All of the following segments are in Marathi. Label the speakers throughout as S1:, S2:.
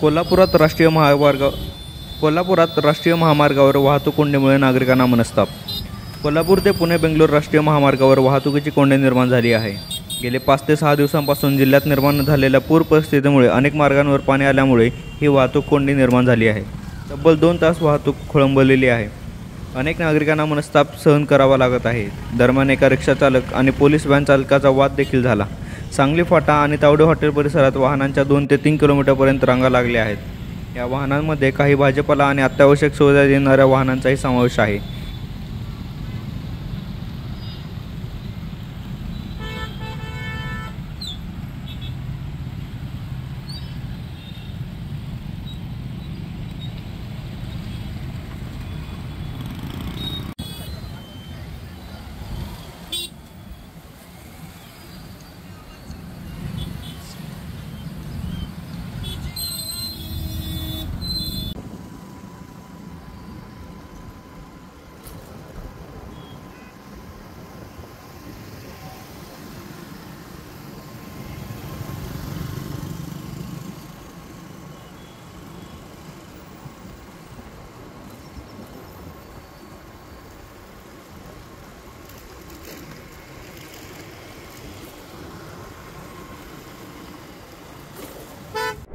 S1: कोल्हापुरात राष्ट्रीय महामार्गावर वाहतूक कोंडीमुळे नागरिकांना मनस्ताप। कोल्हापूर ते पुणे बेंगलोर राष्ट्रीय महामार्गावर वाहतुकीची कोंडी निर्माण झाली आहे। गेले 5 ते 6 दिवसांपासून जिल्ह्यात निर्माण झालेल्या पूर परिस्थितीमुळे अनेक मार्गांवर पाणी आल्यामुळे ही वाहतूक कोंडी निर्माण झाली आहे। तब्बल 2 तास वाहतूक खोळंबलेली आहे। अनेक नागरिकांना मनस्ताप सहन करावा लागत आहे। दरम्यान एका रिक्षा चालक आणि पोलीस व्हॅन चालकाचा वाद देखील झाला। सांगली फाटा आणि तावडे हॉटेल परिसरात वाहनांच्या 2 ते 3 किलोमीटरपर्यंत रांगा लागल्या आहेत। या वाहनांमध्ये काही भाजीपाला आणि अत्यावश्यक सुविधा देणाऱ्या वाहनांचाही समावेश आहे।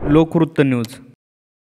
S1: लोकवृत्त न्यूज।